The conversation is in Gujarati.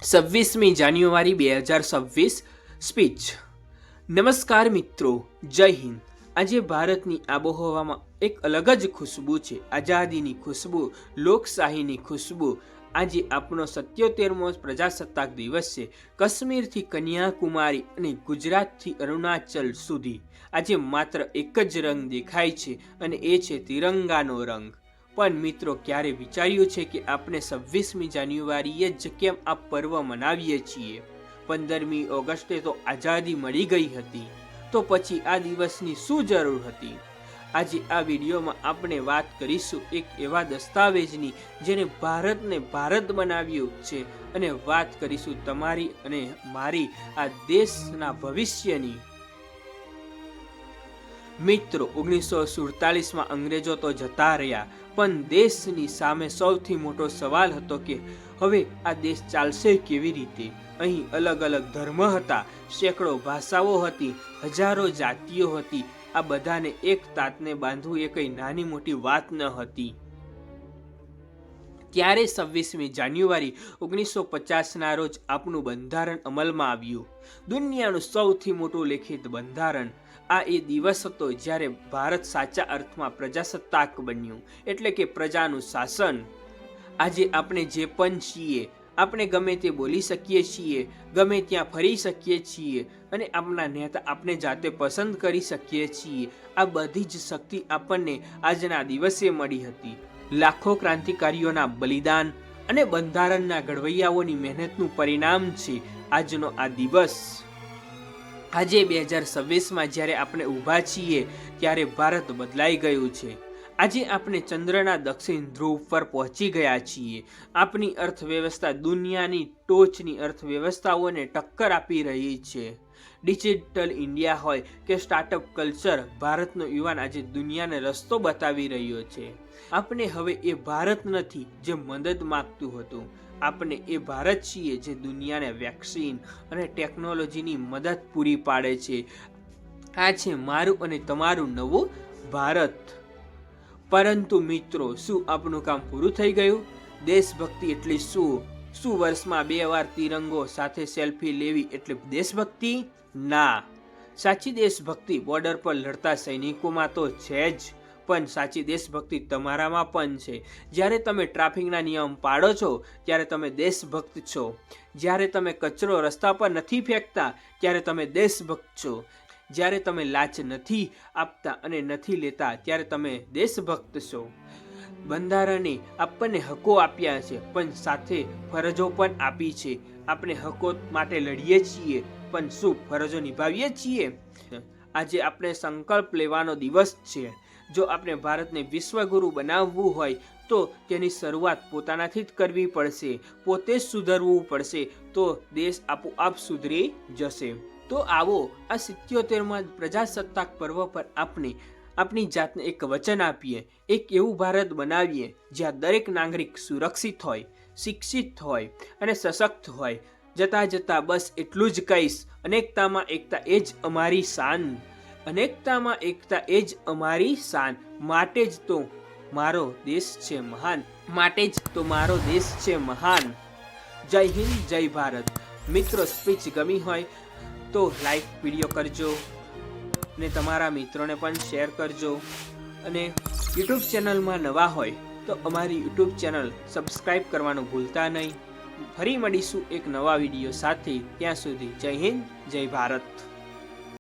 26મી જાન્યુઆરી 2026 સ્પીચ। નમસ્કાર મિત્રો, જય હિન્દ। આજે ભારતની આબોહવામાં એક અલગ જ ખુશ્બુ છે, આઝાદીની ખુશ્બુ, લોકશાહીની ખુશ્બુ। આજે આપણો 77મો પ્રજાસત્તાક દિવસ છે। કાશ્મીરથી કન્યાકુમારી અને ગુજરાતથી અરુણાચલ સુધી આજે માત્ર એક જ રંગ દેખાય છે અને એ છે તિરંગાનો રંગ। પણ મિત્રો, ક્યારે વિચાર્યું છે કે આપણે 26મી જાન્યુઆરીએ જ કેમ આ પર્વ મનાવીએ છીએ? 15મી ઓગસ્ટે તો આઝાદી મળી ગઈ હતી, તો પછી આ દિવસની શું જરૂર હતી? આજે આ વિડીયોમાં આપણે વાત કરીશું એક એવા દસ્તાવેજની જેને ભારતને ભારત બનાવ્યું છે, અને વાત કરીશું તમારી અને મારી આ દેશના ભવિષ્યની। મિત્રો, 1947માં અંગ્રેજો તો જતા રહ્યા, પણ દેશની સામે સૌથી મોટો સવાલ હતો કે હવે આ દેશ ચાલશે કેવી રીતે? અહીં અલગ અલગ ધર્મ હતા, સેંકડો ભાષાઓ હતી, હજારો જાતિઓ હતી। આ બધાને એક તાતને બાંધવું એ કઈ નાની મોટી વાત ન હતી। ત્યારે 26મી જાન્યુઆરી 1950ના રોજ આપણું બંધારણ અમલમાં આવ્યું, દુનિયાનું સૌથી મોટું લેખિત બંધારણ। આ એ દિવસ હતો જ્યારે ભારત સાચા અર્થમાં પ્રજાસત્તાક બન્યું, એટલે કે પ્રજાનું શાસન। આજે આપણે જે પણ છીએ, આપણે ગમે તે બોલી શકીએ છીએ, ગમે ત્યાં ફરી શકીએ છીએ, અને આપણા નેતા આપણે જાતે પસંદ કરી શકીએ છીએ। આ બધી જ શક્તિ આપણને આજના દિવસે મળી હતી, લાખો ક્રાંતિકારીઓના બલિદાન અને બંધારણના ઘડવૈયાઓની મહેનતનું પરિણામ છે આજનો આ દિવસ। આજે 2026માં જ્યારે આપણે ઊભા છીએ ત્યારે ભારત બદલાઈ ગયું છે। આજે આપણે ચંદ્રના દક્ષિણ ધ્રુવ પર પહોંચી ગયા છીએ। આપણી અર્થવ્યવસ્થા દુનિયાની ટોચની અર્થવ્યવસ્થાઓને ટક્કર આપી રહી છે। ડિજિટલ ઇન્ડિયા હોય કે સ્ટાર્ટઅપ કલ્ચર, ભારતનો યુવાન આજે દુનિયાને રસ્તો બતાવી રહ્યો છે। આપણે હવે એ ભારત નથી જે મદદ માંગતું હતું, આપણે એ ભારત છીએ જે દુનિયાને વેક્સિન અને ટેકનોલોજીની મદદ પૂરી પાડે છે। આ છે મારું અને તમારું નવું ભારત। પરંતુ મિત્રો, શું આપણું કામ પૂરું થઈ ગયું? દેશભક્તિ એટલે શું? શું વર્ષમાં 2 વાર તિરંગો સાથે સેલ્ફી લેવી એટલે દેશભક્તિ? ના, સાચી દેશભક્તિ બોર્ડર પર લડતા સૈનિકોમાં તો છે જ, પણ સાચી દેશભક્તિ તમારામાં પણ છે। જ્યારે તમે ટ્રાફિકના નિયમ પાડો છો ત્યારે તમે દેશભક્ત છો। જ્યારે તમે કચરો રસ્તા પર નથી ફેંકતા ત્યારે તમે દેશભક્ત છો। જ્યારે તમે લાંચ નથી આપતા અને નથી લેતા ત્યારે તમે દેશભક્ત છો। બંધારણે આપણને હકો આપ્યા છે, પણ સાથે ફરજો પણ આપી છે। આપણે હકો માટે લડીએ છીએ, પણ શું ફરજો નિભાવીએ છીએ? આજે આપણે સંકલ્પ લેવાનો દિવસ છે। જો આપણે ભારતને વિશ્વગુરુ બનાવવું હોય તો તેની શરૂઆત પોતાનાથી જ કરવી પડશે, પોતે જ સુધરવું પડશે, તો દેશ આપોઆપ સુધરી જશે। તો આવો આ 77મા પ્રજાસત્તાક પર્વ પર આપણે આપણી જાતને એક વચન આપીએ, એક એવું ભારત બનાવીએ જ્યાં દરેક નાગરિક સુરક્ષિત હોય, શિક્ષિત હોય અને સશક્ત હોય। જતા જતા બસ એટલું જ કહીશ, અનેકતામાં એકતા એ જ અમારી શાન। અનેકતામાં એકતા એ જ અમારી શાન, માટે જ તો મારો દેશ છે મહાન, માટે જ તો મારો દેશ છે મહાન। જય હિન્દ, જય ભારત। મિત્રો, સ્પીચ ગમી હોય તો લાઈક વિડીયો કરજો અને તમારા મિત્રોને પણ શેર કરજો, અને યુટ્યુબ ચેનલમાં નવા હોય તો અમારી યુટ્યુબ ચેનલ સબસ્ક્રાઈબ કરવાનું ભૂલતા નહીં। ફરી મળીશું એક નવા વિડીયો સાથે, ત્યાં સુધી જય હિન્દ, જય ભારત।